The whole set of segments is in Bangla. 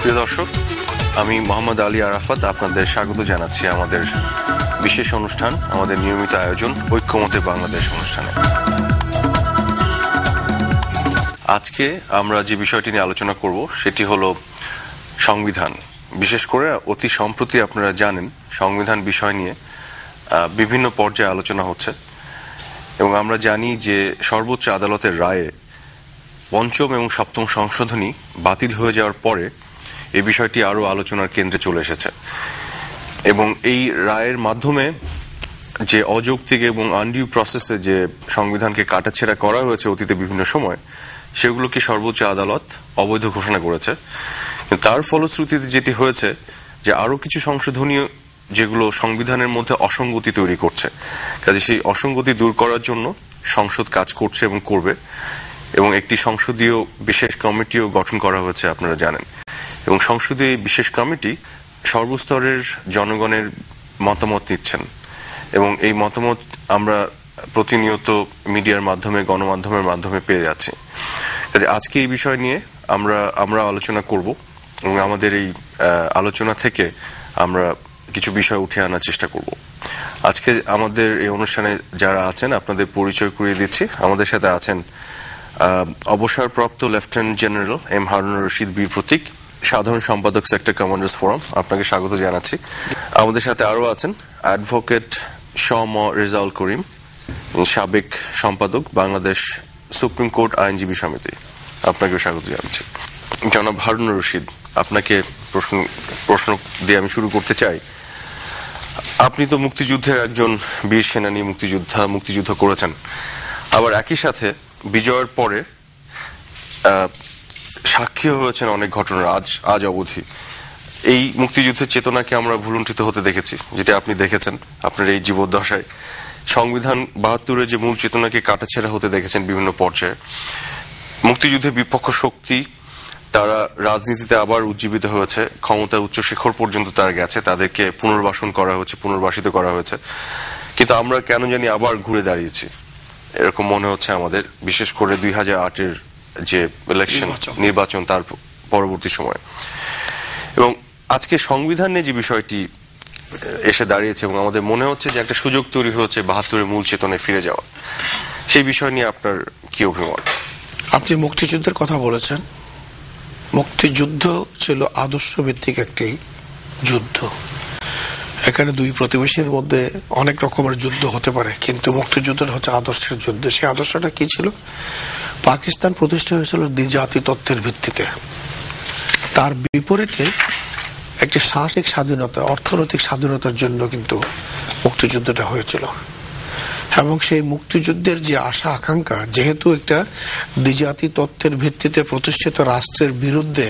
প্রিয় দর্শক, আমি মোহাম্মদ আলী আরাফাত আপনাদের স্বাগত জানাচ্ছি আমাদের বিশেষ অনুষ্ঠান, আমাদের নিয়মিত আয়োজন ঐক্যমতে বাংলাদেশ অনুষ্ঠানে। আজকে আমরা যে বিষয়টি নিয়ে আলোচনা করব সেটি হলো সংবিধান। বিশেষ করে অতি সম্প্রতি আপনারা জানেন সংবিধান বিষয় নিয়ে বিভিন্ন পর্যায়ে আলোচনা হচ্ছে এবং আমরা জানি যে সর্বোচ্চ আদালতের রায়ে পঞ্চম এবং সপ্তম সংশোধনী বাতিল হয়ে যাওয়ার পরে এই বিষয়টি আরো আলোচনার কেন্দ্রে চলে এসেছে এবং এই রায়ের মাধ্যমে যে অযৌক্তিক এবং আনডিউ প্রসেসে যে সংবিধানকে কাটাছেঁড়া করা হয়েছে অতীতে বিভিন্ন সময়, সেগুলোকে সর্বোচ্চ আদালত অবৈধ ঘোষণা করেছে। তার ফলশ্রুতিতে যেটি হয়েছে যে আরো কিছু সংশোধনী যেগুলো সংবিধানের মধ্যে অসঙ্গতি তৈরি করছে, কাজে সেই অসঙ্গতি দূর করার জন্য সংসদ কাজ করছে এবং করবে এবং একটি সংসদীয় বিশেষ কমিটিও গঠন করা হয়েছে আপনারা জানেন। এবং সংসদীয় বিশেষ কমিটি সর্বস্তরের জনগণের মতামত নিচ্ছেন এবং এই মতামত আমরা প্রতিনিয়ত মিডিয়ার মাধ্যমে, গণমাধ্যমের মাধ্যমে পেয়ে যাচ্ছি। আজকে এই বিষয় নিয়ে আমরা আলোচনা করব এবং আমাদের এই আলোচনা থেকে আমরা কিছু বিষয় উঠে আনার চেষ্টা করব। আজকে আমাদের এই অনুষ্ঠানে যারা আছেন আপনাদের পরিচয় করিয়ে দিচ্ছি। আমাদের সাথে আছেন অবসরপ্রাপ্ত lieutenant general M Harunur Rashid Bir Protik, সাধারণ সম্পাদক সেক্টর কমান্ডার্স ফোরাম, আপনাকে স্বাগত জানাচ্ছি। আমাদের সাথে আরো আছেন অ্যাডভোকেট শ.ম. রেজাউল করিম, সাবেক সম্পাদক বাংলাদেশ সুপ্রিম কোর্ট আইনজীবী সমিতি, আপনাকে স্বাগত জানাচ্ছি। জনাব হারুনুর রশিদ, আপনাকে প্রশ্ন দিয়ে আমি শুরু করতে চাই। আপনি তো মুক্তিযুদ্ধের একজন বীর সেনানী, মুক্তিযুদ্ধ করেছেন, আবার একই সাথে বিজয়ের পরে সাক্ষী হয়েছেন অনেক ঘটনার আজ অবধি। এই মুক্তিযুদ্ধের চেতনাকে আমরা ভুলুণ্ঠিত হতে দেখেছি, যেটা আপনি দেখেছেন আপনার এই জীবদ্দশায়। সংবিধান ৭২-এর যে মূল চেতনাকে কাটাছেঁড়া হতে দেখেছেন বিভিন্ন পর্যায়ে। মুক্তিযুদ্ধের বিপক্ষ শক্তি তারা রাজনীতিতে আবার উজ্জীবিত হয়েছে, ক্ষমতার উচ্চ শিখর পর্যন্ত তারা গেছে, তাদেরকে পুনর্বাসিত করা হয়েছে। কিন্তু আমরা কেন জানি আবার ঘুরে দাঁড়িয়েছি এরকম মনে হচ্ছে আমাদের, বিশেষ করে ২০০৮-এর যে নির্বাচন তার পরবর্তী সময়। এবং আজকে সংবিধান নিয়ে যে বিষয়টি এসে দাঁড়িয়েছে এবং আমাদের মনে হচ্ছে যে একটা সুযোগ তৈরি হয়েছে ৭২-এর মূল চেতনায় ফিরে যাওয়া, সেই বিষয় নিয়ে আপনার কি অভিমত? আপনি মুক্তিযুদ্ধের কথা বলেছেন। মুক্তিযুদ্ধ ছিল আদর্শ ভিত্তিক একটি যুদ্ধ। এখানে দুই প্রতিবেশীর মধ্যে অনেক রকমের যুদ্ধ হতে পারে, কিন্তু মুক্তিযুদ্ধটা হচ্ছে আদর্শের যুদ্ধ। সেই আদর্শটা কি ছিল? পাকিস্তান প্রতিষ্ঠা হয়েছিল দ্বিজাতি তত্ত্বের ভিত্তিতে। তার বিপরীতে একটি সাহসিক স্বাধীনতা, অর্থনৈতিক স্বাধীনতার জন্য কিন্তু মুক্তিযুদ্ধটা হয়েছিল। এবং সেই মুক্তিযুদ্ধের যে আশা আকাঙ্ক্ষা, যেহেতু একটা দ্বিজাতি তত্ত্বের ভিত্তিতে প্রতিষ্ঠিত রাষ্ট্রের বিরুদ্ধে,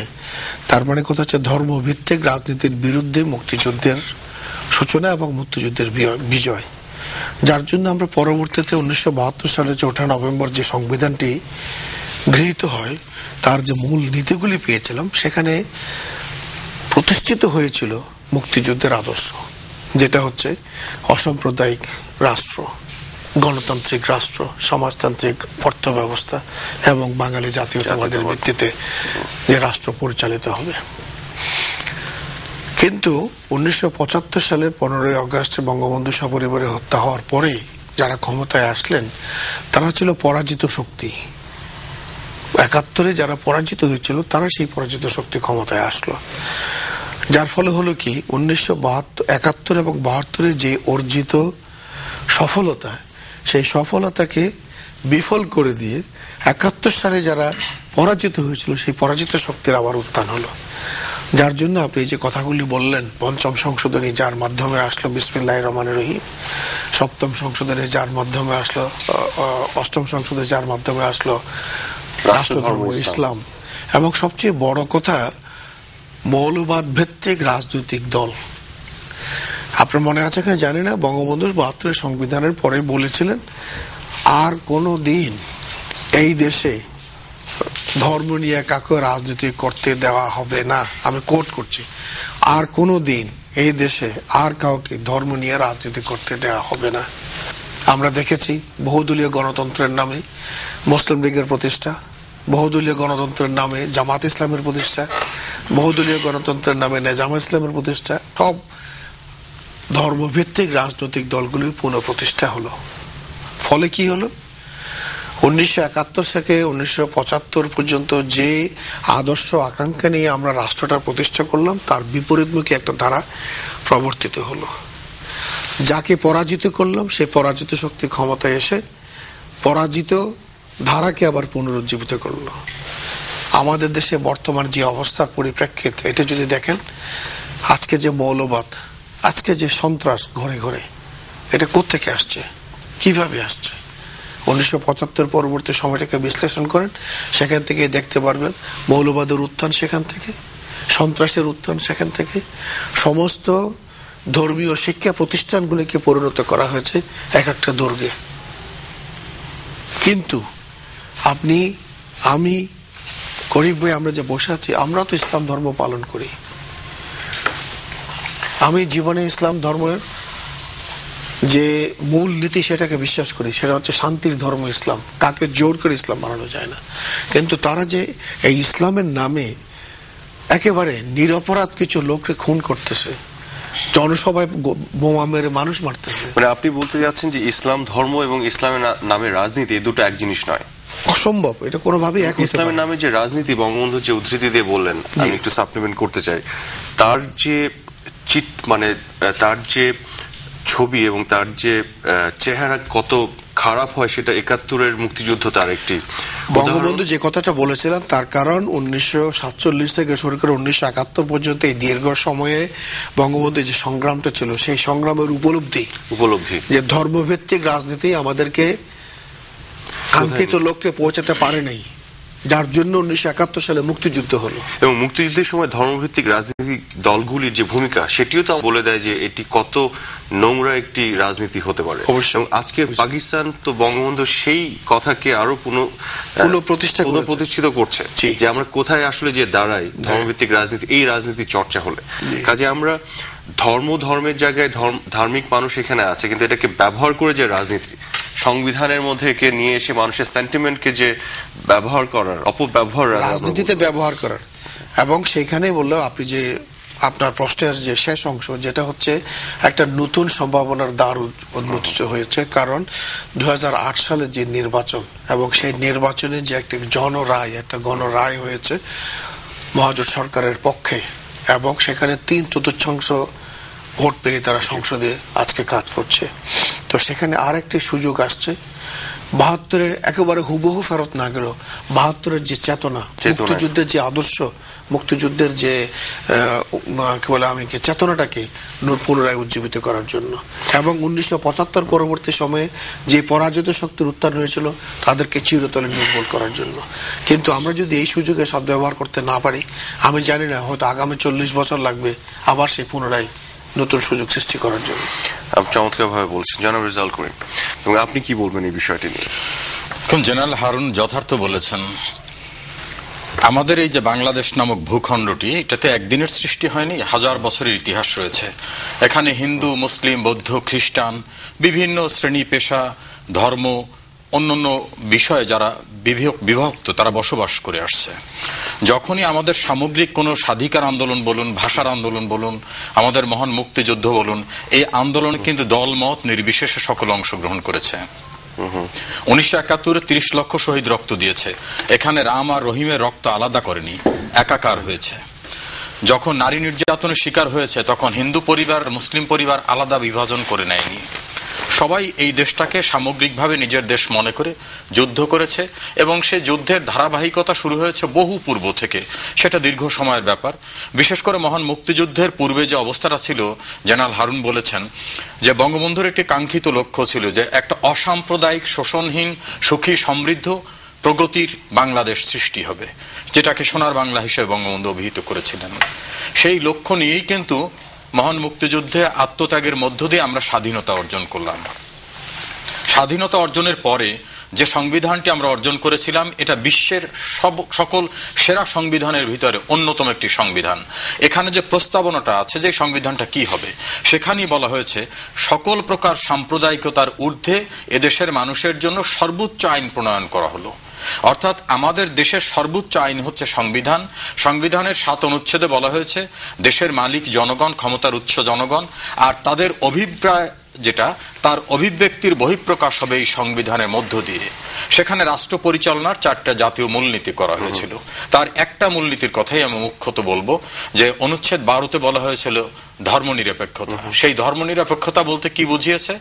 তার মানে কথা হচ্ছে ধর্মভিত্তিক রাজনীতির বিরুদ্ধে মুক্তিযুদ্ধের সূচনা এবং মুক্তিযুদ্ধের বিজয়। যার জন্য আমরা পরবর্তীতে ১৯৭২ সালের ৪ নভেম্বর যে সংবিধানটি গৃহীত হয়, তার যে মূল নীতিগুলি পেয়েছিলাম, সেখানে প্রতিষ্ঠিত হয়েছিল মুক্তিযুদ্ধের আদর্শ, যেটা হচ্ছে অসাম্প্রদায়িক রাষ্ট্র, গণতান্ত্রিক রাষ্ট্র, সমাজতান্ত্রিক অর্থ ব্যবস্থা এবং বাঙালি জাতীয়তাবাদের ভিত্তিতে যে রাষ্ট্র পরিচালিত হবে। কিন্তু ১৯৭৫ সালের ১৫ই আগস্ট বঙ্গবন্ধু সপরিবারে হত্যা হওয়ার পরেই যারা ক্ষমতায় আসলেন তারা ছিল পরাজিত শক্তি। ৭১-এ যারা পরাজিত হয়েছিল তারা সেই পরাজিত শক্তি ক্ষমতায় আসলো। যার ফলে হলো কি, ১৯৭১ এবং ৭২-এ যে অর্জিত সফলতা, সেই সফলতাকে বিফল করে দিয়ে ৭১ সালে যারা পরাজিত হয়েছিল সেই পরাজিত শক্তির আবার উত্থান হলো। যার জন্য আপনি যে কথাগুলি বললেন, পঞ্চম সংশোধনী যার মাধ্যমে আসলো বিসমিল্লাহির রহমানির রহিম, সপ্তম সংশোধনী যার মাধ্যমে আসলো, অষ্টম সংশোধনী যার মাধ্যমে আসলো রাষ্ট্রধর্ম ইসলাম, এবং সবচেয়ে বড় কথা মৌলবাদ ভিত্তিক রাজনৈতিক দল। আপনার মনে আছে কিনা জানি না, বঙ্গবন্ধু ৭২ সংবিধানের পরে বলেছিলেন আর কোনো দিন এই দেশে ধর্ম নিয়ে কাউকে রাজনীতি করতে দেওয়া হবে না। আমি কোট করছি, আর কোনো দিন এই দেশে আর কাউকে ধর্ম নিয়ে রাজনীতি করতে দেওয়া হবে না। আমরা দেখেছি বহুদলীয় গণতন্ত্রের নামে মুসলিম লীগের প্রতিষ্ঠা, বহুদলীয় গণতন্ত্রের নামে জামাত ইসলামের প্রতিষ্ঠা, বহুদলীয় গণতন্ত্রের নামে নেজাম ইসলামের প্রতিষ্ঠা, সব ধর্মভিত্তিক রাজনৈতিক দলগুলির পুনঃপ্রতিষ্ঠা হলো। ফলে কি হলো? 1971 থেকে 1975 পর্যন্ত যে আদর্শ আকাঙ্ক্ষা নিয়ে আমরা রাষ্ট্রটা প্রতিষ্ঠা করলাম তার বিপরীতমুখী একটা ধারা প্রবর্তিত হলো। যাকে পরাজিত করলাম সে পরাজিত শক্তি ক্ষমতায় এসে পরাজিত ধারাকে আবার পুনরুজ্জীবিত করলো। আমাদের দেশে বর্তমান যে অবস্থার পরিপ্রেক্ষিত এটা যদি দেখেন, আজকে যে মৌলবাদ, আজকে যে সন্ত্রাস ঘরে ঘরে, এটা কোত্থেকে আসছে, কিভাবে আসছে? 1975 পরবর্তী সময়টাকে বিশ্লেষণ করেন, সেখান থেকে দেখতে পারবেন মৌলবাদের উত্থান সেখান থেকে, সন্ত্রাসের উত্থান সেখান থেকে, সমস্ত ধর্মীয় শিক্ষা প্রতিষ্ঠানগুলিকে পরিণত করা হয়েছে এক একটা দুর্গে। কিন্তু আপনি, আমি, গরিব ভাই, আমরা যে বসে আছি, আমরা তো ইসলাম ধর্ম পালন করি। আমি জীবনে ইসলাম ধর্মের যে মূল নীতি সেটাকে বিশ্বাস করি, সেটা হচ্ছে শান্তির ধর্ম ইসলাম। তাকে জোর করে ইসলাম বানানো যায় না। কিন্তু তারা যে এই ইসলামের নামে একেবারে নিরপরাধ কিছু লোককে খুন করতেছে, জনসভায় বোমা মেরে মানুষ মারতেছে। মানে আপনি বলতে যাচ্ছেন যে ইসলাম ধর্ম এবং ইসলামের নামে রাজনীতি এই দুটো এক জিনিস নয়, অসম্ভব, এটা কোনোভাবেই এক হতে পারে না। ইসলামের নামে যে রাজনীতি বঙ্গবন্ধু যে উদ্ধৃতি দিয়ে বললেন, আমি একটু সাপ্লিমেন্ট করতে চাই, তার যে মানে তার যে ছবি এবং তার যে চেহারা কত খারাপ হয় সেটা 71-এর মুক্তিযুদ্ধ তার একটি। বঙ্গবন্ধু যে কথাটা বলেছিলেন তার কারণ 1947 থেকে শুরু করে 1971 পর্যন্ত এই দীর্ঘ সময়ে বঙ্গবন্ধু যে সংগ্রামটা ছিল, সেই সংগ্রামের উপলব্ধি যে ধর্মভিত্তিক রাজনীতি আমাদেরকে কাঙ্ক্ষিত লক্ষ্যে পৌঁছাতে পারে নাই, যার জন্য 1971 সালে মুক্তিযুদ্ধ হলো। এবং মুক্তিযুদ্ধের সময় ধর্মভিত্তিক রাজনৈতিক দলগুলির যে ভূমিকা সেটিও তো বলে দেয় যে এটি কত নোংরা একটি রাজনীতি হতে পারে। এবং আজকের পাকিস্তান তো বঙ্গবন্ধু সেই কথাকে আরো পুনঃপ্রতিষ্ঠিত করছে যে আমরা কোথায় আসলে যে দাঁড়াই ধর্মভিত্তিক রাজনীতি, এই রাজনীতি চর্চা হলে। কাজে আমরা ধর্মের জায়গায় ধার্মিক মানুষ এখানে আছে, কিন্তু এটাকে ব্যবহার করে যে রাজনীতি, সংবিধানের মধ্যে একে নিয়ে এসে মানুষের সেন্টিমেন্টকে যে ব্যবহার করার, অপব্যবহার রাজনীতিতে ব্যবহার করার। এবং সেইখানে বললেও আপনি যে আপনার প্রশ্নের যে শেষ অংশ, যেটা হচ্ছে একটা নতুন সম্ভাবনার দ্বার উন্মোচিত হয়েছে। কারণ 2008 সালে যে নির্বাচন এবং সেই নির্বাচনে যে একটা গণরায় হয়েছে মহাজোট সরকারের পক্ষে, এবং সেখানে 3/4 ভোট পেয়ে তারা সংসদে আজকে কাজ করছে। তো সেখানে আরেকটি সুযোগ আসছে, 72-এ একেবারে হুবহু ফেরত না গেল 72-এর যে চেতনা, মুক্তিযুদ্ধের যে আদর্শ, মুক্তিযুদ্ধের যে চেতনাটাকে পুনরায় উজ্জীবিত করার জন্য, এবং 1975 পরবর্তী সময়ে যে পরাজিত শক্তির উত্থান হয়েছিল তাদেরকে চিরতরে নির্মূল করার জন্য। কিন্তু আমরা যদি এই সুযোগে সদ্ব্যবহার করতে না পারি, আমি জানি না, হয়তো আগামী 40 বছর লাগবে আবার সেই পুনরায় নতুন সুযোগ সৃষ্টি করার জন্য। চমৎকার ভাবে বলছেন জনাব রেজাউল করিম, এবং আপনি কি বলবেন এই বিষয়টি নিয়ে? জেনারেল হারুন যথার্থ বলেছেন। আমাদের এই যে বাংলাদেশ নামক ভূখণ্ডটি, এটাতে একদিনের সৃষ্টি হয়নি, হাজার বছরের ইতিহাস রয়েছে। এখানে হিন্দু, মুসলিম, বৌদ্ধ, খ্রিস্টান, বিভিন্ন শ্রেণী পেশা, ধর্ম, অন্যান্য বিষয়ে যারা বিভক্ত তারা বসবাস করে আসছে। যখনই আমাদের সামগ্রিক কোনো স্বাধিকার আন্দোলন বলুন, ভাষার আন্দোলন বলুন, আমাদের মহান মুক্তিযুদ্ধ বলুন, এই আন্দোলনে কিন্তু দলমত নির্বিশেষে সকলে অংশগ্রহণ করেছে। 1971-এ 30 লক্ষ শহীদ রক্ত দিয়েছে। এখানে রাম আর রহিমের রক্ত আলাদা করেনি, একাকার হয়েছে। যখন নারী নির্যাতনের শিকার হয়েছে তখন হিন্দু পরিবার, মুসলিম পরিবার আলাদা বিভাজন করে নেয়নি। সবাই এই দেশটাকে সামগ্রিকভাবে নিজের দেশ মনে করে যুদ্ধ করেছে, এবং সেই যুদ্ধের ধারাবাহিকতা শুরু হয়েছে বহু পূর্ব থেকে। সেটা দীর্ঘ সময়ের ব্যাপার। বিশেষ করে মহান মুক্তিযুদ্ধের পূর্বে যে অবস্থাটা ছিল, জেনারেল হারুন বলেছেন যে বঙ্গবন্ধুর একটি কাঙ্ক্ষিত লক্ষ্য ছিল যে একটা অসাম্প্রদায়িক, শোষণহীন, সুখী, সমৃদ্ধ, প্রগতির বাংলাদেশ সৃষ্টি হবে, যেটাকে সোনার বাংলা হিসেবে বঙ্গবন্ধু অভিহিত করেছিলেন। সেই লক্ষ্য নিয়েই কিন্তু মহান মুক্তিযুদ্ধে আত্মত্যাগের মধ্য দিয়ে আমরা স্বাধীনতা অর্জন করলাম। স্বাধীনতা অর্জনের পরে যে সংবিধানটি আমরা অর্জন করেছিলাম, এটা বিশ্বের সকল সেরা সংবিধানের ভিতরে অন্যতম একটি সংবিধান। এখানে যে প্রস্তাবনাটা আছে যে সংবিধানটা কি হবে, সেখানেই বলা হয়েছে সকল প্রকার সাম্প্রদায়িকতার ঊর্ধ্বে এদেশের মানুষের জন্য সর্বোচ্চ আইন প্রণয়ন করা হলো। অর্থাৎ আমাদের দেশের সর্বোচ্চ আইন হচ্ছে সংবিধান। সংবিধানের 7 অনুচ্ছেদে বলা হয়েছে দেশের মালিক জনগণ, ক্ষমতার উৎস জনগণ, আর তাদের অভিপ্রায় যেটা তার অভিব্যক্তির বহিঃপ্রকাশ হবে এই সংবিধানের মধ্য দিয়ে। সেখানে রাষ্ট্র পরিচালনার 4টা জাতীয় মূলনীতি করা হয়েছিল। তার একটা মূলনীতির কথাই আমি মুখ্যত বলবো, যে অনুচ্ছেদ 12তে বলা হয়েছিল ধর্মনিরপেক্ষতা। সেই ধর্মনিরপেক্ষতা বলতে কি বুঝিয়েছে?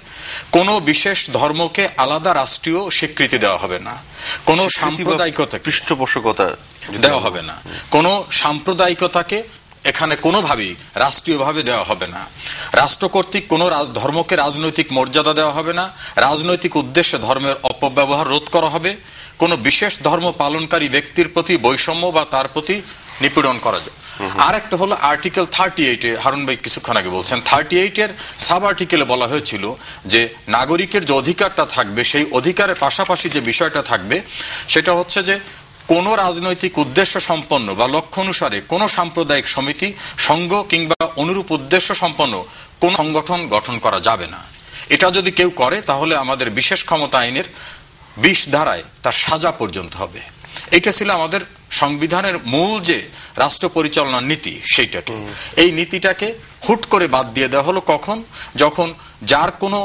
কোনো বিশেষ ধর্মকে আলাদা রাষ্ট্রীয় স্বীকৃতি দেওয়া হবে না, কোনো সাম্প্রদায়িকতা পৃষ্ঠপোষকতা দেওয়া হবে না, কোনো সাম্প্রদায়িকতাকে এখানে কোনোভাবেই রাষ্ট্রীয়ভাবে দেওয়া হবে না। রাষ্ট্র কর্তৃক কোনো ধর্মকে রাজনৈতিক মর্যাদা দেওয়া হবে না। রাজনৈতিক উদ্দেশ্যে ধর্মের অপব্যবহার রোধ করা হবে। কোনো বিশেষ ধর্ম পালনকারী ব্যক্তির প্রতি বৈষম্য বা তার প্রতি নিপীড়ন করা যায়। আর একটা হলো আর্টিকেল 38-এ, হারুন ভাই কিছুক্ষণ আগে বলছেন, 38-এর সাব আর্টিকেলে বলা হয়েছিল যে নাগরিকের যে অধিকারটা থাকবে, সেই অধিকারের পাশাপাশি যে বিষয়টা থাকবে সেটা হচ্ছে যে কোন রাজনৈতিক উদ্দেশ্য সম্পন্ন বা লক্ষ্য অনুসারে কোন সাম্প্রদায়িক সমিতি, সংঘ কিংবা অনুরূপ উদ্দেশ্য সম্পন্ন কোন সংগঠন গঠন করা যাবে না। এটা যদি কেউ করে তাহলে আমাদের বিশেষ ক্ষমতা আইনের 20 ধারায় তার সাজা পর্যন্ত হবে। এটা ছিল আমাদের সংবিধানের মূল যে রাষ্ট্র পরিচালনার নীতি, সেইটাকে, এই নীতিটাকে হুট করে বাদ দিয়ে দেওয়া হলো। কখন? যখন যার কোনো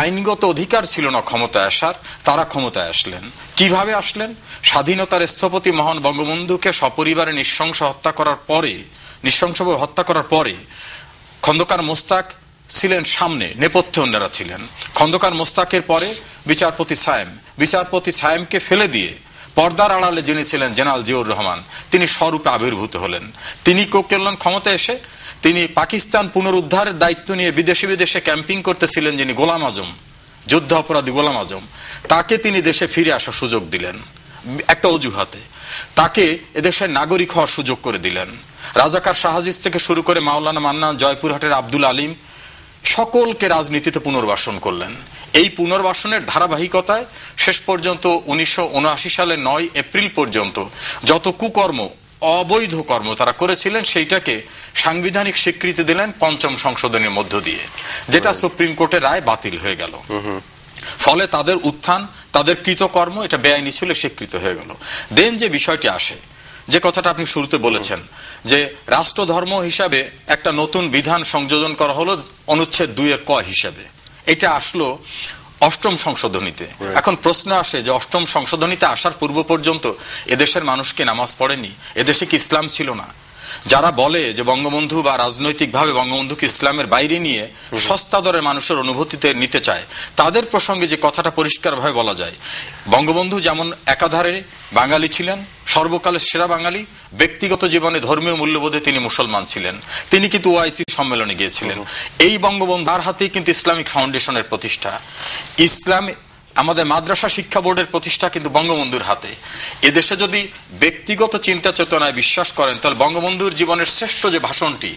আইনগত অধিকার ছিল না ক্ষমতায় আসার, তারা ক্ষমতায় আসলেন। কিভাবে আসলেন? স্বাধীনতার স্থপতি মহান বঙ্গবন্ধুকে সপরিবারে নৃশংসভাবে হত্যা করার পরে খন্দকার মোস্তাক ছিলেন সামনে, নেপথ্যে অন্যরা ছিলেন। খন্দকার মোস্তাকের পরে বিচারপতি সায়েমকে ফেলে দিয়ে পর্দার আড়ালে যিনি ছিলেন জেনারেল জিয়াউর রহমান, তিনি স্বরূপে আবির্ভূত হলেন। তিনি করলেন ক্ষমতায় এসে তিনি পাকিস্তান পুনরুদ্ধারের দায়িত্ব নিয়ে বিদেশে ক্যাম্পিং করতেছিলেন যিনি গোলাম আজম, যুদ্ধ অপরাধী গোলাম আজম, তাকে তিনি দেশে ফিরে আসার সুযোগ দিলেন একটা অজুহাতে। তাকে এদেশের নাগরিক হওয়ার সুযোগ করে দিলেন। রাজাকার শাহাজিজ থেকে শুরু করে মাওলানা মান্নান, জয়পুরহাটের আব্দুল আলিম, সকলকে রাজনীতিতে পুনর্বাসন করলেন। এই পুনর্বাসনের ধারাবাহিকতায় শেষ পর্যন্ত 1979 সালের 9 এপ্রিল পর্যন্ত যত কুকর্ম, অবৈধ কর্ম তারা করেছিলেন, সেইটাকে সাংবিধানিক স্বীকৃতি দিলেন 5ম সংশোধনীর মধ্য দিয়ে, যেটা সুপ্রিম কোর্টের রায় বাতিল হয়ে গেল। ফলে তাদের উত্থান, তাদের কৃতকর্ম এটা বেআইনি ছিল, স্বীকৃত হয়ে গেল। দেন যে বিষয়টি আসে, যে কথাটা আপনি শুরুতে বলেছেন, যে রাষ্ট্রধর্ম হিসাবে একটা নতুন বিধান সংযোজন করা হলো অনুচ্ছেদ 2-এর ক হিসাবে। এটা আসলো 8ম সংশোধনীতে। এখন প্রশ্ন আসে যে 8ম সংশোধনীতে আসার পূর্ব পর্যন্ত এদেশের মানুষকে নামাজ পড়েনি? এদেশে কি ইসলাম ছিল না? যারা বলে যে বঙ্গবন্ধু বা রাজনৈতিকভাবে বঙ্গবন্ধুকে ইসলামের বাইরে নিয়ে সস্তা দরের মানুষের অনুভূতিতে নিতে চায়, তাদের প্রসঙ্গে যে কথাটা পরিষ্কারভাবে বলা যায়, বঙ্গবন্ধু যেমন একাধারে বাঙালি ছিলেন, সর্বকালের সেরা বাঙালি, ব্যক্তিগত জীবনে ধর্মীয় মূল্যবোধে তিনি মুসলমান ছিলেন, তিনি কিন্তু ওআইসি সম্মেলনে গিয়েছিলেন। এই বঙ্গবন্ধুর হাতেই কিন্তু ইসলামিক ফাউন্ডেশনের প্রতিষ্ঠা, ইসলাম আমাদের মাদ্রাসা শিক্ষা বোর্ডের প্রতিষ্ঠা কিন্তু বঙ্গবন্ধুর হাতে। এদেশে যদি ব্যক্তিগত চিন্তা চেতনায় বিশ্বাস করেন, তাহলে বঙ্গবন্ধুর জীবনের শ্রেষ্ঠ যে ভাষণটি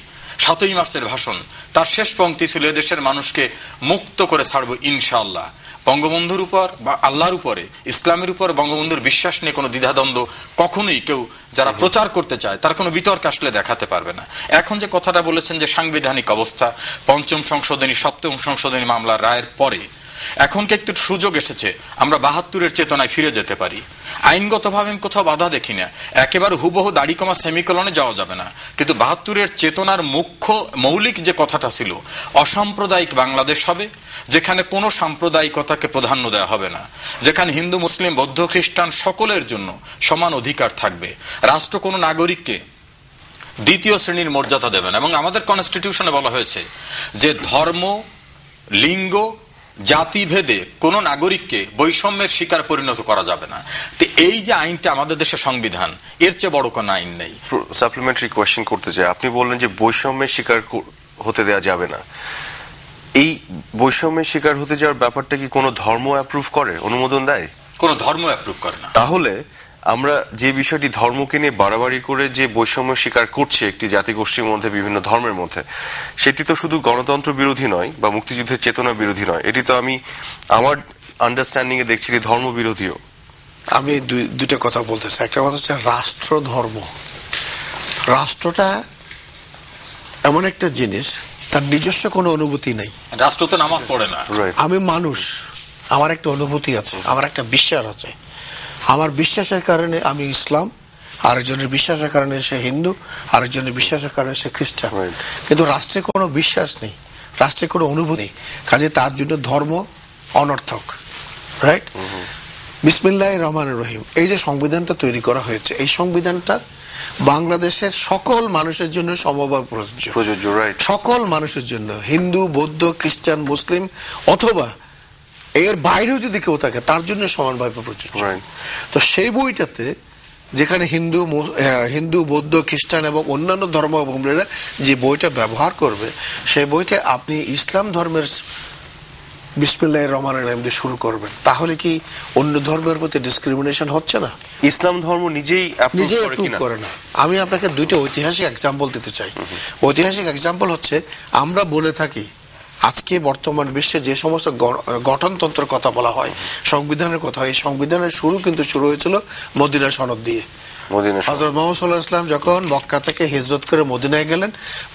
7ই মার্চের ভাষণ, তার শেষ পংক্তি ছিল এদেশের মানুষকে মুক্ত করে ছাড়বো ইনশাআল্লাহ। বঙ্গবন্ধুর উপর বা আল্লাহর উপরে, ইসলামের উপর বঙ্গবন্ধুর বিশ্বাস নিয়ে কোনো দ্বিধাদ্বন্দ্ব কখনোই কেউ যারা প্রচার করতে চায় তার কোনো বিতর্ক আসলে দেখাতে পারবে না। এখন যে কথাটা বলেছেন যে সাংবিধানিক অবস্থা, 5ম সংশোধনী 7ম সংশোধনী মামলার রায়ের পরে এখন কি একটু সুযোগ এসেছে আমরা 72-এর চেতনায় ফিরে যেতে পারি। আইনগতভাবে আমি কোথাও বাধা দেখি না, একেবারে হুবহু দাড়ি কমা সেমিকলনে যাওয়া যাবে না, কিন্তু 72-এর চেতনার মৌলিক যে কথাটা ছিল, অসাম্প্রদায়িক বাংলাদেশ হবে, যেখানে কোনো সাম্প্রদায়িকতাকে প্রাধান্য দেওয়া হবে না, যেখানে হিন্দু, মুসলিম, বৌদ্ধ, খ্রিস্টান সকলের জন্য সমান অধিকার থাকবে, রাষ্ট্র কোনো নাগরিককে 2য় শ্রেণীর মর্যাদা দেবে না। এবং আমাদের কনস্টিটিউশনে বলা হয়েছে যে ধর্ম, লিঙ্গ, জাতিভেদে কোন নাগরিককে বৈষম্যের শিকার পরিণত করা যাবে না। তো এই যে আইনটা আমাদের দেশের সংবিধান, এর চেয়ে বড় কোনো আইন নেই। সাপ্লিমেন্টারি কোয়েশ্চেন করতে চাই, আপনি বললেন যে বৈষম্যের শিকার হতে দেওয়া যাবে না। এই বৈষম্যের শিকার হতে যাওয়ার ব্যাপারটা কি কোনো ধর্ম অ্যাপ্রুভ করে, অনুমোদন দেয়? কোনো ধর্ম অ্যাপ্রুভ করে না। তাহলে আমরা যে বিষয়টি ধর্মকে নিয়ে বাড়াবাড়ি করে যে বৈষম্য স্বীকার করছে একটি জাতিগোষ্ঠীর মধ্যে, বিভিন্ন ধর্মের মধ্যে, সেটি তো শুধু গণতন্ত্র বিরোধী নয় বা মুক্তিযুদ্ধের চেতনা বিরোধী নয়, এটি তো আমি আমার আন্ডারস্ট্যান্ডিং এ দেখছি ধর্ম বিরোধীও। আমি দুইটা কথা বলতে চাই। একটা কথা হচ্ছে রাষ্ট্র ধর্ম। রাষ্ট্রটা এমন একটা জিনিস, তার নিজস্ব কোনো অনুভূতি নেই। রাষ্ট্র তো নামাজ পড়ে না। আমি মানুষ, আমার একটা অনুভূতি আছে, আমার একটা বিশ্বাস আছে, আমার বিশ্বাসের কারণে আমি ইসলাম, আরেকজনের বিশ্বাসের কারণে সে হিন্দু, আরেকজনের বিশ্বাসের কারণে সে খ্রিস্টান। কিন্তু রাষ্ট্রে কোনো বিশ্বাস নেই, রাষ্ট্রে কোনো অনুভূতি নেই, কাজে তার জন্য ধর্ম অনর্থক। রাইট? বিসমিল্লাহির রহমানির রহিম, এই যে সংবিধানটা তৈরি করা হয়েছে, এই সংবিধানটা বাংলাদেশের সকল মানুষের জন্য সমভাবে প্রযোজ্য। সকল মানুষের জন্য, হিন্দু, বৌদ্ধ, খ্রিস্টান, মুসলিম অথবা এর বাইরেও যদি কেউ থাকে তার জন্য সমানভাবে প্রযোজ্য। তো সেই বইটাতে যেখানে হিন্দু, বৌদ্ধ, খ্রিস্টান এবং অন্যান্য ধর্মাবলম্বীরা যে বইটা ব্যবহার করবে, সেই বইটা আপনি ইসলাম ধর্মের বিসমিল্লাহির রহমানির রহিম দিয়ে শুরু করবেন, তাহলে কি অন্য ধর্মের প্রতি ডিসক্রিমিনেশন হচ্ছে না? ইসলাম ধর্ম নিজেই অ্যাপ্রুভ করে না। আমি আপনাকে দুইটা ঐতিহাসিক এক্সাম্পল দিতে চাই। ঐতিহাসিক এক্সাম্পল হচ্ছে, আমরা বলে থাকি আজকে বর্তমান বিশ্বে যে সমস্ত গঠনতন্ত্রের কথা বলা হয়, সংবিধানের কথা হয়, এই সংবিধানের কিন্তু শুরু হয়েছিল মদিনা সনদ দিয়ে। হযরত মুহাম্মদ সাল্লাল্লাহু আলাইহি ওয়াসাল্লাম যখন মক্কা থেকে হিজরত করে মদিনায় গেলেন,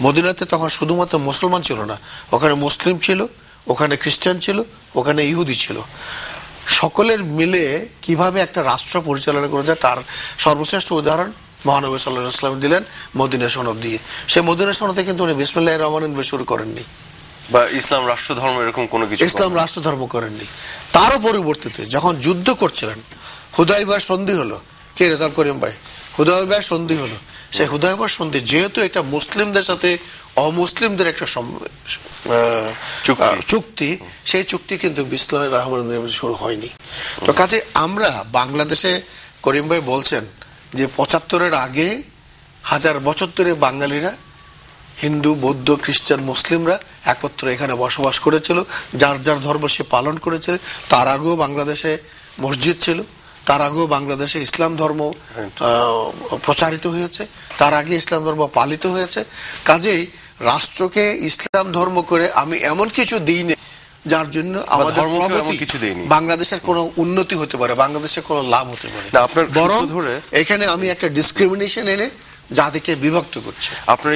মদিনাতে তখন শুধুমাত্র মুসলমান ছিল না, ওখানে মুসলিম ছিল, ওখানে খ্রিস্টান ছিল, ওখানে ইহুদি ছিল। সকলের মিলে কিভাবে একটা রাষ্ট্র পরিচালনা করা যায় তার সর্বশ্রেষ্ঠ উদাহরণ মহানবী সাল্লাল্লাহু আলাইহি ওয়াসাল্লাম দিলেন মদিনা সনদ দিয়ে। সেই মদিনা সনদে কিন্তু উনি বিসমিল্লাহির রহমানির রহিম শুরু করেননি, বা ইসলাম রাষ্ট্র ধর্ম এরকম কোনো কিছু ইসলাম রাষ্ট্র ধর্ম করেননি। তারও পরিবর্তিতে যখন যুদ্ধ করছিলেন, হুদায়বিয়ার সন্ধি হলো, কে রেজাল করিম ভাই, হুদায়বিয়ার সন্ধি হলো, সেই হুদায়বিয়ার সন্ধি যেহেতু এটা মুসলিমদের সাথে অমুসলিমদের একটা চুক্তি, সেই চুক্তি কিন্তু বিসমিল্লাহির রহমানির রহিম শুরু হয়নি। তো কাজে আমরা বাংলাদেশে, করিম ভাই বলছেন যে ৭৫-এর আগে ১০০০ বছর ধরে বাঙালিরা হিন্দু, বৌদ্ধ, খ্রিস্টান, মুসলিমরা একত্র এখানে বসবাস করেছিল, যার যার ধর্ম সে পালন করেছিল। তার আগেও বাংলাদেশে মসজিদ ছিল, তার আগেও বাংলাদেশে ইসলাম ধর্ম প্রচারিত হয়েছে, তার আগে ইসলাম ধর্ম পালিত হয়েছে। কাজেই রাষ্ট্রকে ইসলাম ধর্ম করে আমি এমন কিছু দিইনি যার জন্য আমাদের বাংলাদেশের কোনো উন্নতি হতে পারে, বাংলাদেশের কোনো লাভ হতে পারে, বরং এখানে আমি একটা ডিসক্রিমিনেশন এনে জাতিকে বিভক্ত করছে। আপনার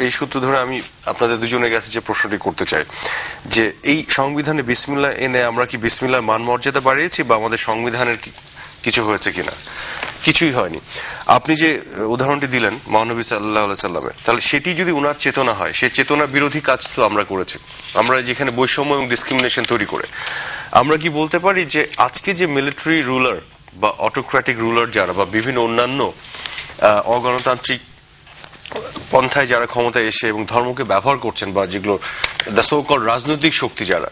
এই সূত্র ধরে আমি আপনাদের দুজনের কাছে যে প্রশ্নটি করতে চাই, যে এই সংবিধানে বিসমিল্লাহ এনে আমরা কি বিসমিল্লাহর মান মর্যাদা বাড়িয়েছি, বা আমাদের সংবিধানের কিছু হয়েছে কিনা? কিছুই হয়নি। আপনি যে উদাহরণটি দিলেন মহানবী সাল্লাল্লাহু আলাইহি সাল্লামের, তাহলে সেটি যদি উনার চেতনা হয়, সেই চেতনা বিরোধী কাজ তো আমরা করেছি। আমরা যেখানে বৈষম্য এবং ডিসক্রিমিনেশন তৈরি করে, আমরা কি বলতে পারি যে আজকে যে মিলিটারি রুলার বা অটোক্র্যাটিক রুলার যারা, বা বিভিন্ন অন্যান্য অগণতান্ত্রিক পন্থায় যারা ক্ষমতায় এসে এবং ধর্মকে ব্যবহার করছেন, বা যেগুলো দ্য সো কল রাজনৈতিক শক্তি যারা,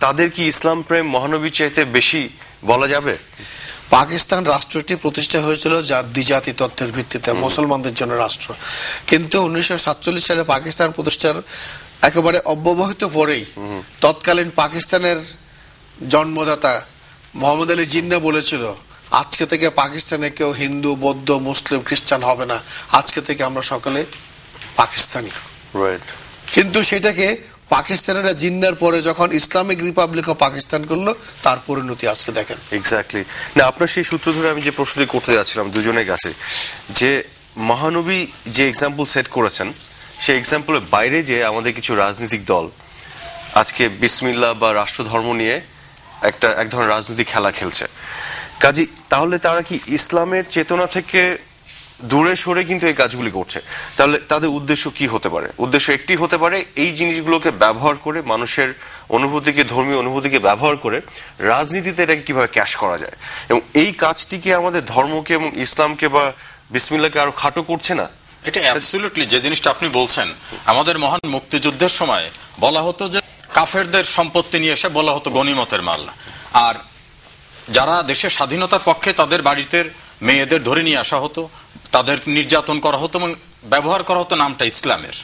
তাদের কি ইসলাম প্রেম মহানবীর চাইতে বেশি বলা যাবে? পাকিস্তান রাষ্ট্রটি প্রতিষ্ঠা হয়েছিল দ্বিজাতি তত্ত্বের ভিত্তিতে, মুসলমানদের জন্য রাষ্ট্র। কিন্তু 1947 সালে পাকিস্তান প্রতিষ্ঠার একেবারে অব্যবহিত পরেই তৎকালীন পাকিস্তানের জন্মদাতা মোহাম্মদ আলী জিন্নাহ বলেছিল, আজকে থেকে পাকিস্তানে কেউ হিন্দু, বৌদ্ধ, মুসলিম, খ্রিস্টান হবে না, আজকে থেকে আমরা সকলে পাকিস্তানি। কিন্তু সেটাকে পাকিস্তানেরা জিন্নার পরে যখন ইসলামিক রিপাবলিক অফ পাকিস্তান করলো, তার পরিণতি আজকে দেখেন। এক্স্যাক্টলি। না, আপনার সেই সূত্র ধরে আমি যে প্রশ্নটি করতে যাচ্ছিলাম দুজনের কাছে, যে মহানবী যে এক্সাম্পল সেট করেছেন, সেই এক্সাম্পলের বাইরে যে আমাদের কিছু রাজনৈতিক দল আজকে বিসমিল্লাহ বা রাষ্ট্রধর্ম নিয়ে এক ধরনের রাজনৈতিক খেলা খেলছে, কাজী তাহলে তারা কি ইসলামের চেতনা থেকে দূরে সরে কিন্তু এই কাজগুলি করছে? তাহলে তাদের উদ্দেশ্য কি হতে পারে? উদ্দেশ্য একটি হতে পারে, এই জিনিসগুলোকে ব্যবহার করে, মানুষের অনুভূতিকে, ধর্মীয় অনুভূতিকে ব্যবহার করে রাজনীতিতে এটাকে কিভাবে ক্যাশ করা যায়, এবং এই কাজটিকে আমাদের ধর্মকে এবং ইসলামকে বা বিসমিল্লাহকে আরো খাটো করছে না? এটা অ্যাবসলিউটলি যে জিনিসটা আপনি বলছেন, আমাদের মহান মুক্তিযুদ্ধের সময় বলা হতো যে কাফেরদের সম্পত্তি নিয়ে এসে বলা হতো গনিমতের মাল, আর যারা দেশের স্বাধীনতার পক্ষে তাদের বাড়িতে মেয়েদের ধরে নিয়ে আসা হতো, তাদের নির্যাতন করা হতো এবং ব্যবহার করা হতো নামটা ইসলামের।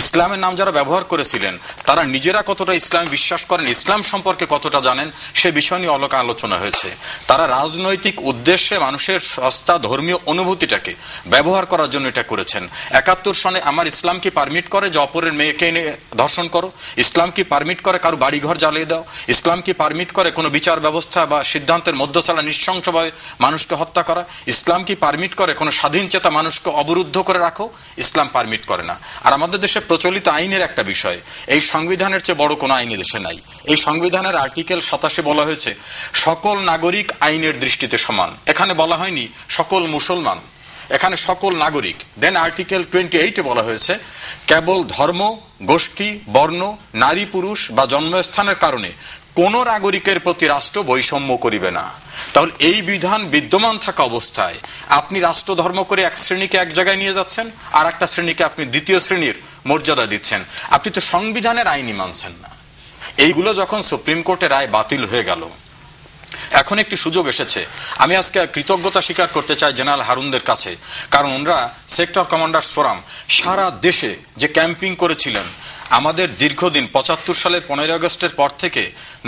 ইসলামের নাম যারা ব্যবহার করেছিলেন তারা নিজেরা কতটা ইসলাম বিশ্বাস করেন, ইসলাম সম্পর্কে কতটা জানেন, সে বিষয় নিয়ে অলকা আলোচনা হয়েছে। তারা রাজনৈতিক উদ্দেশ্যে মানুষের সস্তা ধর্মীয় অনুভূতিটাকে ব্যবহার করার জন্য এটা করেছেন। ৭১ সনে আমার ইসলাম কি পারমিট করে যে অপরের মেয়েকে এনে ধর্ষণ করো? ইসলাম কি পারমিট করে কারো বাড়িঘর জ্বালিয়ে দাও? ইসলাম কি পারমিট করে কোনো বিচার ব্যবস্থা বা সিদ্ধান্তের মধ্যছাড়া নৃশংসভাবে মানুষকে হত্যা করা? ইসলাম কি পারমিট করে কোনো স্বাধীন চেতা মানুষকে অবরুদ্ধ করে রাখো? ইসলাম পারমিট করে না। আর আমাদের দেশে দেশে প্রচলিত আইনের একটা বিষয়, এই সংবিধানের চেয়ে বড় কোনো আইন দেশে নাই। এই সংবিধানের আর্টিকেল 87 বলা হয়েছে সকল নাগরিক আইনের দৃষ্টিতে সমান। এখানে বলা হয়নি সকল মুসলমান, এখানে সকল নাগরিক। দেন আর্টিকেল 28 বলা হয়েছে কেবল ধর্ম, গোষ্ঠী, বর্ণ, নারী পুরুষ বা জন্মস্থানের কারণে কোন নাগরিকের প্রতি রাষ্ট্র বৈষম্য করিবে না। তাহলে এই বিধান বিদ্যমান থাকা অবস্থায় আপনি রাষ্ট্র ধর্ম করে এক শ্রেণীকে এক জায়গায় নিয়ে যাচ্ছেন, আর একটা শ্রেণীকে আপনি দ্বিতীয় শ্রেণীর মর্যাদা দিচ্ছেন। আপনি তো সংবিধানের আইনই মানছেন না। এইগুলো যখন সুপ্রিম কোর্টের রায় বাতিল হয়ে গেল, এখন একটি সুযোগ এসেছে। আমি আজকে কৃতজ্ঞতা স্বীকার করতে চাই জেনারেল হারুনদের কাছে, কারণ ওনারা সেক্টর কমান্ডার্স ফোরাম সারা দেশে যে ক্যাম্পিং করেছিলেন, আমাদের দীর্ঘদিন 75 সালের 15 আগস্টের পর থেকে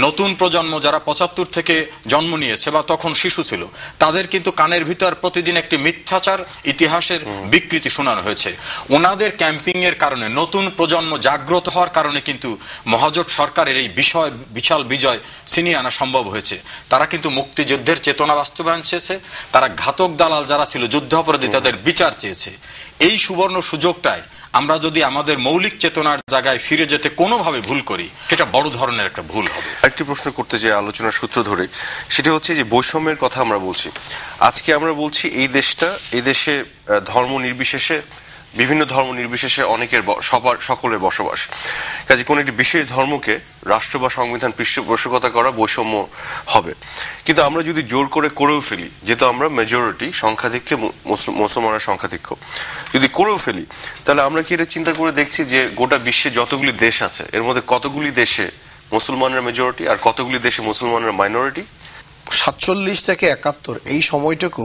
নতুন প্রজন্ম যারা 75 থেকে জন্ম নিয়েছে বা তখন শিশু ছিল, তাদের কিন্তু কানের ভিতর প্রতিদিন একটি মিথ্যাচার ইতিহাসের বিকৃতি শোনানো হয়েছে। ওনাদের ক্যাম্পিং এর কারণে নতুন প্রজন্ম জাগ্রত হওয়ার কারণে কিন্তু মহাজোট সরকারের এই বিশাল বিজয় ছিনিয়ে আনা সম্ভব হয়েছে। তারা কিন্তু মুক্তিযুদ্ধের চেতনা বাস্তবায়ন চেয়েছে, তারা ঘাতক দালাল যারা ছিল যুদ্ধাপরাধী তাদের বিচার চেয়েছে। এই সুবর্ণ সুযোগটায় আমরা যদি আমাদের মৌলিক চেতনার জায়গায় ফিরে যেতে কোনোভাবে ভুল করি, সেটা বড় ধরনের একটা ভুল হবে। একটি প্রশ্ন করতে চাই আলোচনার সূত্র ধরে, সেটা হচ্ছে যে বৈষম্যের কথা আমরা বলছি। আজকে আমরা বলছি এই দেশে ধর্ম নির্বিশেষে, বিভিন্ন ধর্ম নির্বিশেষে অনেকের সকলের বসবাস। কাজে কোন একটি বিশেষ ধর্মকে রাষ্ট্র বা সংবিধান পৃষ্ঠপোষকতা করা বৈষম্য হবে। কিন্তু আমরা যদি জোর করেও ফেলি, যেহেতু আমরা মেজরিটি সংখ্যাধিক্যে মুসলমানরা সংখ্যাধিক্য, যদি করেও ফেলি, তাহলে আমরা কি এটা চিন্তা করে দেখছি যে গোটা বিশ্বে যতগুলি দেশ আছে এর মধ্যে কতগুলি দেশে মুসলমানরা মেজরিটি আর কতগুলি দেশে মুসলমানরা মাইনরিটি? 47 থেকে 71 এই সময়টুকু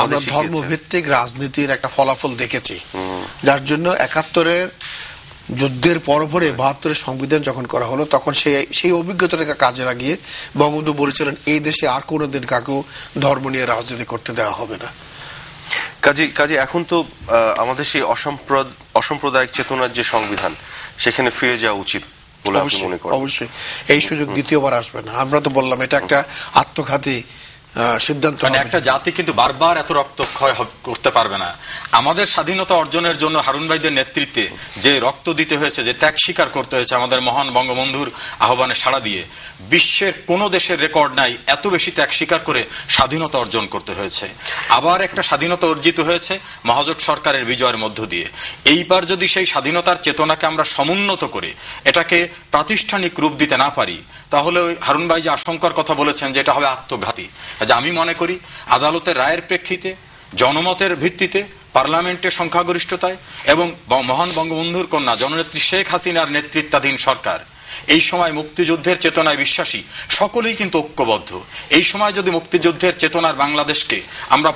আমরা ধর্মভিত্তিক রাজনীতির একটা ফলাফল দেখেছি, যার জন্য 71-এর যুদ্ধের পরপরে 72-এর সংবিধান যখন করা হলো, তখন সেই অভিজ্ঞতাটাকে কাজে লাগিয়ে বঙ্গবন্ধু বলেছিলেন এই দেশে আর কোনোদিন কাকেও ধর্ম নিয়ে রাজনীতি করতে দেওয়া হবে না। কাজে এখন তো আমাদের সেই অসাম্প্রদায়িক চেতনার যে সংবিধান, সেখানে ফিরে যাওয়া উচিত বলে আপনি মনে করেন? অবশ্যই এই সুযোগ দ্বিতীয়বার আসবে না। আমরা তো বললাম এটা একটা আত্মঘাতী সিদ্ধান্ত। মানে একটা জাতি কিন্তু বারবার এত রক্তক্ষয় করতে পারবে না। আমাদের স্বাধীনতা অর্জনের জন্য হারুন ভাইদের নেতৃত্বে যে রক্ত দিতে হয়েছে, যে ত্যাগ স্বীকার করতে হয়েছে, আমাদের মহান বঙ্গবন্ধুর আহ্বানে সাড়া দিয়ে, বিশ্বের কোন দেশের রেকর্ড নাই এত বেশি ত্যাগ স্বীকার করে স্বাধীনতা অর্জন করতে হয়েছে। আবার একটা স্বাধীনতা অর্জিত হয়েছে মহাজোট সরকারের বিজয়ের মধ্য দিয়ে। এইবার যদি সেই স্বাধীনতার চেতনাকে আমরা সমুন্নত করে এটাকে প্রাতিষ্ঠানিক রূপ দিতে না পারি, তাহলে ওই হারুন ভাই যে আশঙ্কার কথা বলেছেন যে এটা হবে আত্মঘাতী, আমি মনে করি আদালতের রায়ের প্রেক্ষিতে, জনমতের ভিত্তিতে, পার্লামেন্টের সংখ্যাগরিষ্ঠতায় এবং মহান বঙ্গবন্ধুর কন্যা জননেত্রী শেখ হাসিনার নেতৃত্বাধীন সরকার এই সময় মুক্তিযুদ্ধের চেতনায় বিশ্বাসী, সকলেই কিন্তু ঐক্যবদ্ধ। এই সময় যদি মুক্তিযুদ্ধের চেতনার বাংলাদেশকে আমরা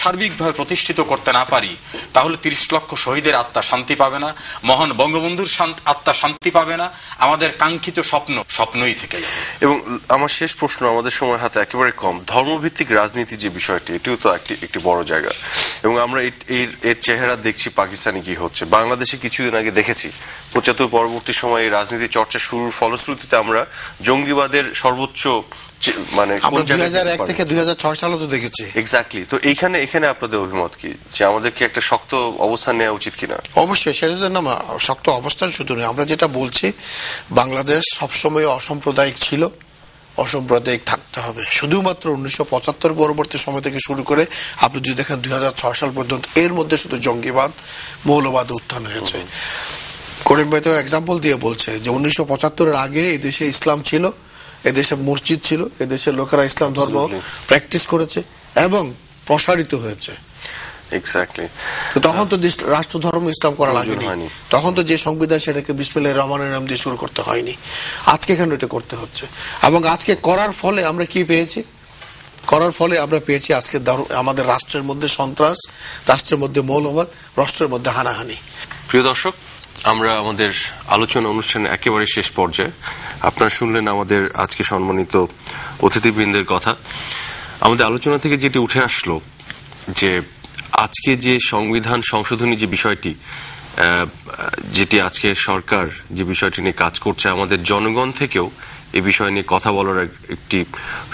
সার্বিকভাবে প্রতিষ্ঠিত করতে না পারি, তাহলে 30 লক্ষ শহীদের আত্মা শান্তি পাবে না, মহান বঙ্গবন্ধুর আত্মা শান্তি পাবে না, আমাদের কাঙ্ক্ষিত স্বপ্নই থেকে যাবে। এবং আমার শেষ প্রশ্ন, আমাদের সময় হাতে একেবারে কম, ধর্মভিত্তিক রাজনীতি যে বিষয়টি, এটিও তো একটি বড় জায়গা, এবং আমরা এর চেহারা দেখছি পাকিস্তানে কি হচ্ছে। বাংলাদেশে কিছুদিন আগে দেখেছি 75 পরবর্তী সময়ে এই রাজনীতি চর্চা শুরুর ফলশ্রুতিতে আমরা জঙ্গিবাদের সর্বোচ্চ মানে 2001 থেকে 2006 সালে তো দেখেছি। এক্স্যাক্টলি। তো এখানে আপনাদের অভিমত কি, যে আমাদেরকে একটা শক্ত অবস্থান নেওয়া উচিত কিনা? অবশ্যই, সেটা জন্য শক্ত অবস্থান শুধু নয়, আমরা যেটা বলছি বাংলাদেশ সবসময় অসাম্প্রদায়িক ছিল, অসাম্প্রদায়িক থাকতে হবে। শুধুমাত্র 1975 পরবর্তী সময় থেকে শুরু করে আপনি যদি দেখেন 2006 সাল পর্যন্ত এর মধ্যে শুধু জঙ্গিবাদ, মৌলবাদ উত্থান হয়েছে। করিম ভাই তো এক্সাম্পল দিয়ে বলছে যে 1975-এর আগে এই দেশে ইসলাম ছিল, এদেশে মসজিদ ছিল, এদেশের লোকেরা ইসলাম ধর্ম প্র্যাকটিস করেছে এবং প্রসারিত হয়েছে। এক্স্যাক্টলি। তো তখন তো রাষ্ট্র ধর্ম ইসলাম করা লাগেনি, তখন তো যে সংবিধান সেটাকে বিসমিল্লাহির রহমানির রহিম দিয়ে শুরু করতে হয়নি। আজকে কেন এটা করতে হচ্ছে? এবং আজকে করার ফলে আমরা কি পেয়েছি? আমরা পেয়েছি আজকে আমাদের রাষ্ট্রের মধ্যে সন্ত্রাস, রাষ্ট্রের মধ্যে মৌলবাদ, রাষ্ট্রের মধ্যে হানাহানি। প্রিয় দর্শক, আমরা আমাদের আলোচনা অনুষ্ঠানের একেবারে শেষ পর্যায়ে। আপনারা শুনলেন আমাদের আজকে সম্মানিত অতিথিবৃন্দের কথা। আমাদের আলোচনা থেকে যেটি উঠে আসলো যে আজকে যে সংবিধান সংশোধনী যে বিষয়টি, যেটি আজকে সরকার যে বিষয়টি নিয়ে কাজ করছে, আমাদের জনগণ থেকেও এই বিষয় নিয়ে কথা বলার একটি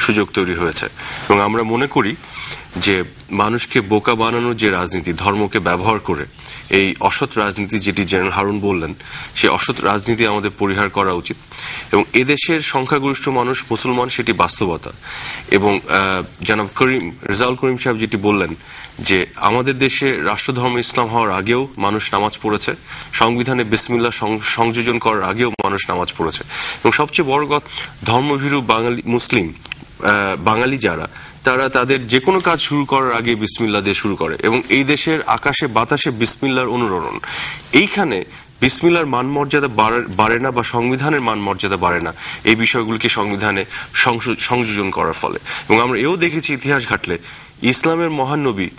সুযোগ তৈরি হয়েছে। এবং আমরা মনে করি যে মানুষকে বোকা বানানোর যে রাজনীতি, ধর্মকে ব্যবহার করে এই অসৎ রাজনীতি যেটি জেনারেল হারুন বললেন, সেই অসৎ রাজনীতি আমাদের পরিহার করা উচিত। এবং এদেশের সংখ্যাগরিষ্ঠ মানুষ মুসলমান, সেটি বাস্তবতা। এবং জনাব রেজাউল করিম সাহেব যেটি বললেন যে আমাদের দেশে রাষ্ট্রধর্ম ইসলাম হওয়ার আগেও মানুষ নামাজ পড়েছে, সংবিধানে বিসমিল্লাহ সংযোজন করার আগেও মানুষ নামাজ পড়েছে। এবং সবচেয়ে বড় কথা, ধর্মভীরু বাঙালি মুসলিম বাঙালি যারা, তারা তাদের যে কোনো কাজ শুরু করার আগে বিসমিল্লাহ দিয়ে শুরু করে। এবং এই দেশের আকাশে বাতাসে বিসমিল্লাহর অনুরণন। এইখানে বিসমিল্লাহর মান মর্যাদা বাড়ে না বা সংবিধানের মান মর্যাদা বাড়ে না এই বিষয়গুলিকে সংবিধানে সংযোজন করার ফলে। এবং আমরা এও দেখেছি ইতিহাস ঘাটলে, ইসলামের মহান নবী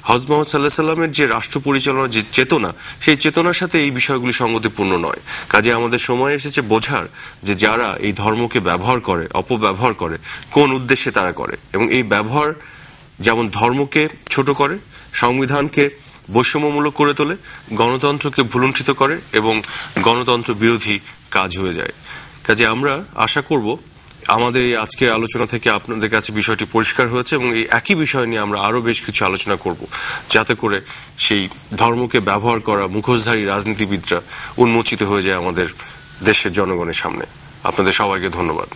হযরত মুহাম্মদ সাল্লাল্লাহু আলাইহি সাল্লামের যে রাষ্ট্র পরিচালনার যে চেতনা, সেই চেতনার সাথে এই বিষয়গুলি সঙ্গতিপূর্ণ নয়। কাজে আমাদের সময় এসেছে বোঝার যে যারা এই ধর্মকে ব্যবহার করে, অপব্যবহার করে, কোন উদ্দেশ্যে তারা করে। এবং এই ব্যবহার যেমন ধর্মকে ছোট করে, সংবিধানকে বৈষম্যমূলক করে তোলে, গণতন্ত্রকে ভুলুণ্ঠিত করে এবং গণতন্ত্র বিরোধী কাজ হয়ে যায়। কাজে আমরা আশা করব আমাদের এই আজকের আলোচনা থেকে আপনাদের কাছে বিষয়টি পরিষ্কার হয়েছে এবং এই একই বিষয় নিয়ে আমরা আরো বেশ কিছু আলোচনা করব, যাতে করে সেই ধর্মকে ব্যবহার করা মুখোশধারী রাজনীতিবিদরা উন্মোচিত হয়ে যায় আমাদের দেশের জনগণের সামনে। আপনাদের সবাইকে ধন্যবাদ।